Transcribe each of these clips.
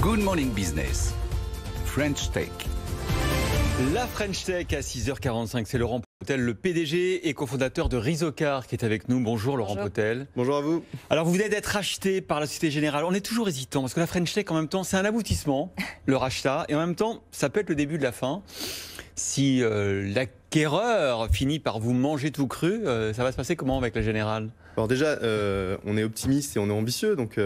Good Morning Business, French Tech. La French Tech à 6h45, c'est Laurent Potel, le PDG et cofondateur de Rizocar qui est avec nous. Bonjour Laurent Potel. Bonjour à vous. Alors vous venez d'être racheté par la Société Générale. On est toujours hésitant parce que la French Tech en même temps c'est un aboutissement, le rachat, et en même temps ça peut être le début de la fin. Si l'acquéreur finit par vous manger tout cru, ça va se passer comment avec la Générale ? Alors déjà, on est optimiste et on est ambitieux. Donc,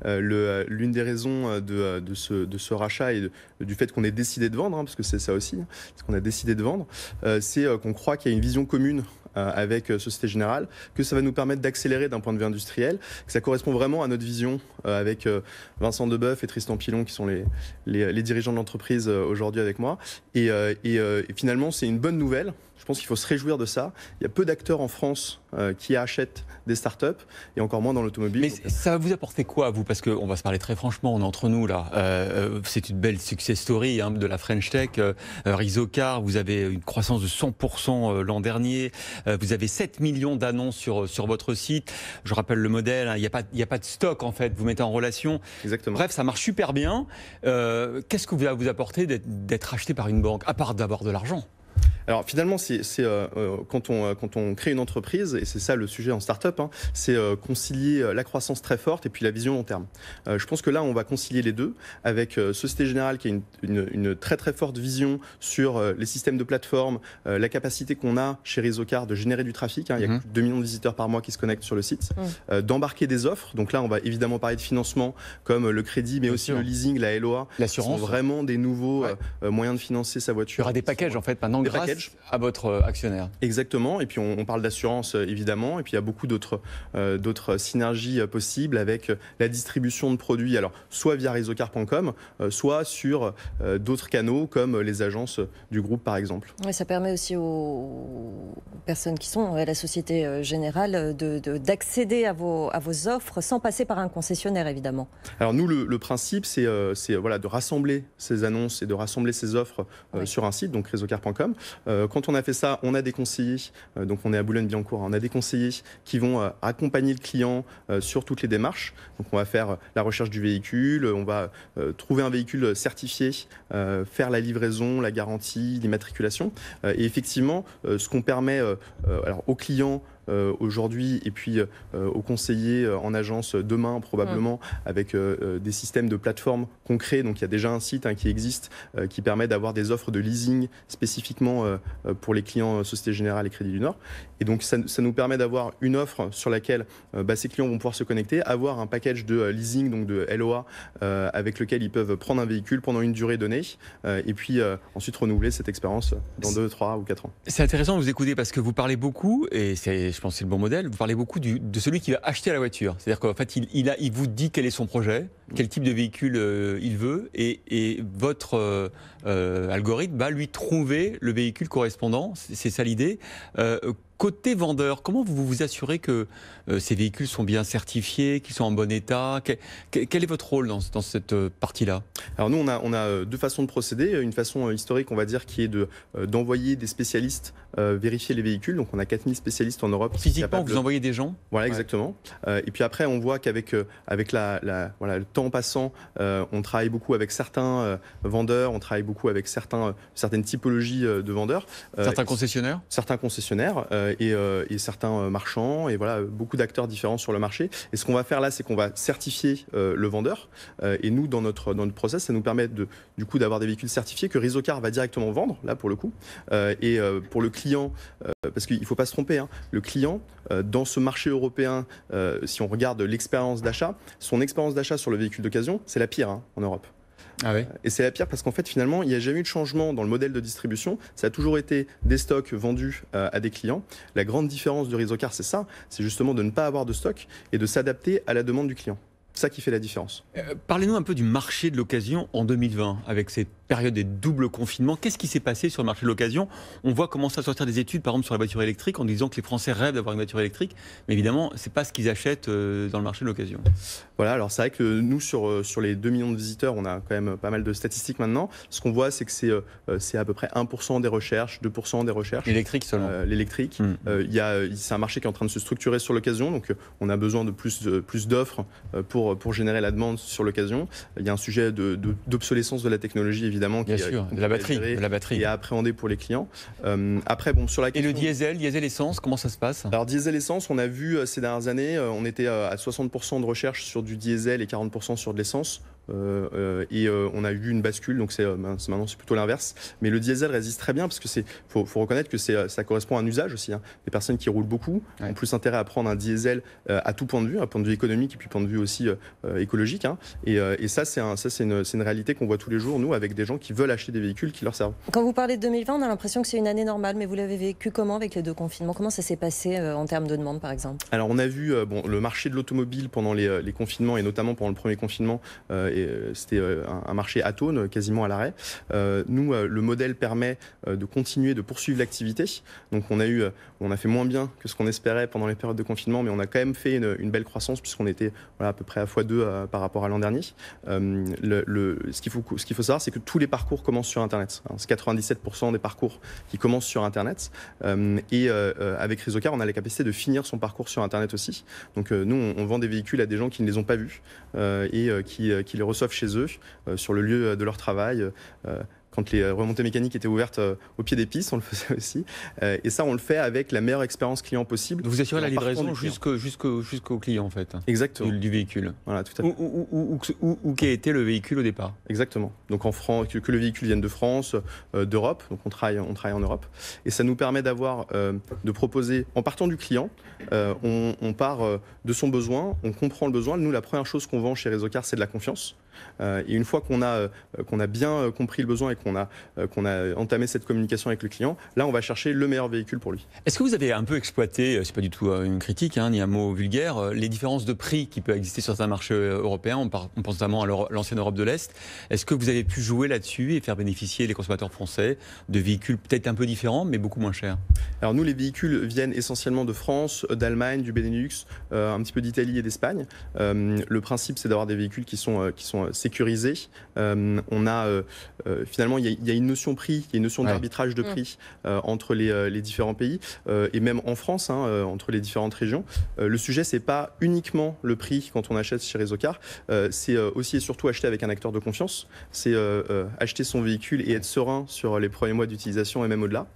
l'une des raisons de ce rachat et du fait qu'on ait décidé de vendre, parce que c'est ça aussi, c'est qu'on a décidé de vendre, c'est qu'on croit qu'il y a une vision commune avec Société Générale, que ça va nous permettre d'accélérer d'un point de vue industriel, que ça correspond vraiment à notre vision avec Vincent Deboeuf et Tristan Pilon qui sont les dirigeants de l'entreprise aujourd'hui avec moi. Et finalement, c'est une bonne nouvelle. Je pense qu'il faut se réjouir de ça. Il y a peu d'acteurs en France qui achètent des startups et encore moins dans l'automobile. Mais ça va vous apporter quoi à vous ? Parce qu'on va se parler très franchement, on est entre nous là. C'est une belle success story de la French Tech. Rizocar, vous avez une croissance de 100% l'an dernier. Vous avez 7 millions d'annonces sur votre site. Je rappelle le modèle, il n'y a pas de stock en fait, vous mettez en relation. Exactement. Bref, ça marche super bien. Qu'est-ce que vous va vous apporter d'être acheté par une banque, à part d'avoir de l'argent ? Alors finalement, quand on crée une entreprise, et c'est ça le sujet en start-up, c'est concilier la croissance très forte et puis la vision long terme. Je pense que là, on va concilier les deux avec Société Générale qui a une très très forte vision sur les systèmes de plateforme, la capacité qu'on a chez Rizocar de générer du trafic. Il y a 2 millions de visiteurs par mois qui se connectent sur le site, d'embarquer des offres. Donc là, on va évidemment parler de financement comme le crédit, mais aussi le leasing, la LOA. L'assurance. Ce sont vraiment des nouveaux moyens de financer sa voiture. Il y aura des packages en fait maintenant grâce à votre actionnaire. Exactement, et puis on parle d'assurance évidemment, et puis il y a beaucoup d'autres synergies possibles avec la distribution de produits, alors soit via rizocar.com, soit sur d'autres canaux comme les agences du groupe par exemple. Oui, ça permet aussi aux personnes qui sont à la Société Générale d'accéder à vos offres sans passer par un concessionnaire évidemment. Alors nous, le principe c'est de rassembler ces annonces et de rassembler ces offres sur un site, donc rizocar.com. Quand on a fait ça, on a des conseillers, donc on est à Boulogne-Billancourt, on a des conseillers qui vont accompagner le client sur toutes les démarches. Donc on va faire la recherche du véhicule, on va trouver un véhicule certifié, faire la livraison, la garantie, l'immatriculation. Et effectivement, ce qu'on permet aux clients aujourd'hui et puis aux conseillers en agence demain probablement avec des systèmes de plateforme concrets. Donc il y a déjà un site qui existe qui permet d'avoir des offres de leasing spécifiquement pour les clients Société Générale et Crédit du Nord. Et donc ça nous permet d'avoir une offre sur laquelle ces clients vont pouvoir se connecter, avoir un package de leasing, donc de LOA, avec lequel ils peuvent prendre un véhicule pendant une durée donnée et puis ensuite renouveler cette expérience dans 2, 3 ou 4 ans. C'est intéressant de vous écouter parce que vous parlez beaucoup, et je pense que c'est le bon modèle, vous parlez beaucoup de celui qui va acheter la voiture. C'est-à-dire qu'en fait, il vous dit quel est son projet, quel type de véhicule il veut, et votre algorithme va lui trouver le véhicule correspondant. C'est ça l'idée. Côté vendeur, comment vous vous assurez que ces véhicules sont bien certifiés, qu'ils sont en bon état ? Quel est votre rôle dans cette partie-là ? Alors nous, on a 2 façons de procéder. Une façon historique, on va dire, qui est d'envoyer des spécialistes vérifier les véhicules. Donc on a 4000 spécialistes en Europe. Physiquement, vous envoyez des gens ? Voilà, exactement. Et puis après, on voit qu'avec le temps passant, on travaille beaucoup avec certains vendeurs, on travaille beaucoup avec certaines typologies de vendeurs. Certains concessionnaires ? Certains concessionnaires. Et certains marchands, et voilà, beaucoup d'acteurs différents sur le marché. Et ce qu'on va faire là, c'est qu'on va certifier le vendeur. Et nous, dans notre process, ça nous permet du coup d'avoir des véhicules certifiés que Rizocar va directement vendre, là pour le coup. Et pour le client, parce qu'il ne faut pas se tromper, le client, dans ce marché européen, si on regarde l'expérience d'achat, son expérience d'achat sur le véhicule d'occasion, c'est la pire en Europe. Ah oui. Et c'est la pire parce qu'en fait finalement il n'y a jamais eu de changement dans le modèle de distribution, ça a toujours été des stocks vendus à des clients. La grande différence de Rizocar, c'est ça, c'est justement de ne pas avoir de stock et de s'adapter à la demande du client. C'est ça qui fait la différence. Parlez-nous un peu du marché de l'occasion en 2020 avec cette période des doubles confinements. Qu'est-ce qui s'est passé sur le marché de l'occasion? On voit commencer à sortir des études, par exemple, sur la voiture électrique, en disant que les Français rêvent d'avoir une voiture électrique. Mais évidemment, ce n'est pas ce qu'ils achètent dans le marché de l'occasion. Voilà, alors c'est vrai que nous, sur les 2 millions de visiteurs, on a quand même pas mal de statistiques maintenant. Ce qu'on voit, c'est que c'est à peu près 1% des recherches, 2% des recherches. L'électrique seulement. L'électrique. C'est un marché qui est en train de se structurer sur l'occasion, donc on a besoin de plus d'offres pour générer la demande sur l'occasion. Il y a un sujet d'obsolescence de la technologie, évidemment, Bien sûr, de la batterie. Et à appréhender pour les clients. Après, sur la question... Et le diesel essence, comment ça se passe? Alors diesel essence, on a vu ces dernières années, on était à 60% de recherche sur du diesel et 40% sur de l'essence. On a eu une bascule, donc maintenant c'est plutôt l'inverse. Mais le diesel résiste très bien parce que faut reconnaître que ça correspond à un usage aussi. Des personnes qui roulent beaucoup ont plus intérêt à prendre un diesel à tout point de vue, un point de vue économique et puis point de vue aussi écologique. Et ça c'est une réalité qu'on voit tous les jours, nous, avec des gens qui veulent acheter des véhicules qui leur servent. Quand vous parlez de 2020, on a l'impression que c'est une année normale, mais vous l'avez vécu comment avec les 2 confinements? Comment ça s'est passé en termes de demande, par exemple? Alors on a vu le marché de l'automobile pendant les confinements et notamment pendant le premier confinement. C'était un marché atone, quasiment à l'arrêt. Nous, le modèle permet de continuer, de poursuivre l'activité. Donc on a fait moins bien que ce qu'on espérait pendant les périodes de confinement, mais on a quand même fait une belle croissance puisqu'on était à peu près à x2 par rapport à l'an dernier. Ce qu'il faut savoir, c'est que tous les parcours commencent sur Internet. C'est 97% des parcours qui commencent sur Internet. Avec Rizocar, on a la capacité de finir son parcours sur Internet aussi. Donc nous, on vend des véhicules à des gens qui ne les ont pas vus qui les reçoivent chez eux, sur le lieu de leur travail. Quand les remontées mécaniques étaient ouvertes au pied des pistes, on le faisait aussi. Et ça, on le fait avec la meilleure expérience client possible. Vous assurez la livraison jusqu'au client, en fait. Exactement. Du véhicule. Voilà, tout à fait. Où qu'a été le véhicule au départ? Exactement. Donc en France, que le véhicule vienne de France, d'Europe. Donc on travaille en Europe. Et ça nous permet de proposer, en partant du client, on part de son besoin, on comprend le besoin. Nous, la première chose qu'on vend chez Rizocar, c'est de la confiance. Et une fois qu'on a bien compris le besoin et qu'on a entamé cette communication avec le client, là on va chercher le meilleur véhicule pour lui. Est-ce que vous avez un peu exploité, c'est pas du tout une critique ni un mot vulgaire, les différences de prix qui peuvent exister sur certains marchés européens, on pense notamment à l'ancienne Europe de l'Est. Est-ce que vous avez pu jouer là-dessus et faire bénéficier les consommateurs français de véhicules peut-être un peu différents mais beaucoup moins chers? Alors nous, les véhicules viennent essentiellement de France, d'Allemagne, du Benelux, un petit peu d'Italie et d'Espagne. Le principe, c'est d'avoir des véhicules qui sont sécurisés. Finalement, il y a une notion prix, il y a une notion d'arbitrage de prix entre les différents pays et même en France, entre les différentes régions. Le sujet, c'est pas uniquement le prix quand on achète chez Rizocar, c'est aussi et surtout acheter avec un acteur de confiance. C'est acheter son véhicule et être serein sur les premiers mois d'utilisation et même au-delà.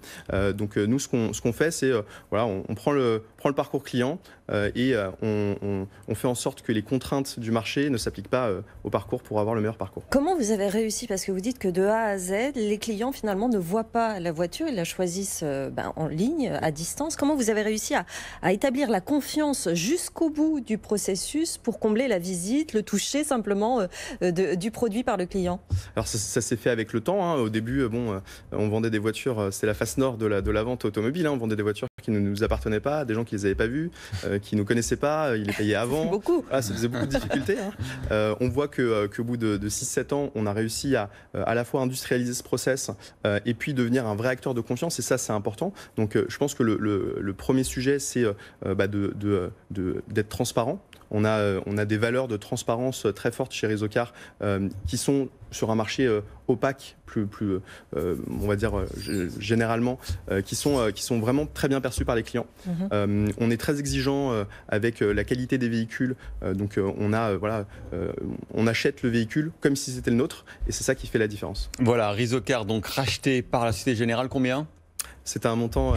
Donc nous, ce qu'on fait, c'est on prend le parcours client et on fait en sorte que les contraintes du marché ne s'appliquent pas au parcours pour avoir le meilleur parcours. Comment vous avez réussi? Parce que vous dites que de A à Z, les clients finalement ne voient pas la voiture, ils la choisissent en ligne, à distance. Comment vous avez réussi à établir la confiance jusqu'au bout du processus pour combler la visite, le toucher simplement du produit par le client? Alors ça s'est fait avec le temps. Au début, on vendait des voitures, c'était la face nord de la vente automobile. On vendait des voitures qui ne nous appartenaient pas, des gens qui ne les avaient pas vues, qui ne nous connaissaient pas, ils les payaient avant. C'est beaucoup. Ça faisait beaucoup de difficultés. On voit qu'au bout de 6-7 ans, on a réussi à la fois industrialiser ce process et puis devenir un vrai acteur de confiance. Et ça, c'est important. Donc, je pense que le premier sujet, c'est d'être transparent. On a des valeurs de transparence très fortes chez Rizocar qui sont sur un marché opaque, on va dire généralement, qui sont vraiment très bien perçus par les clients. On est très exigeant avec la qualité des véhicules, donc on achète le véhicule comme si c'était le nôtre, et c'est ça qui fait la différence. Voilà, Rizocar donc racheté par la Société Générale, combien ? C'est un montant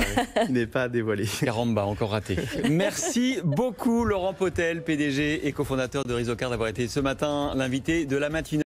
qui n'est pas dévoilé. Caramba, encore raté. Merci beaucoup Laurent Potel, PDG et cofondateur de Rizocar, d'avoir été ce matin l'invité de la matinée.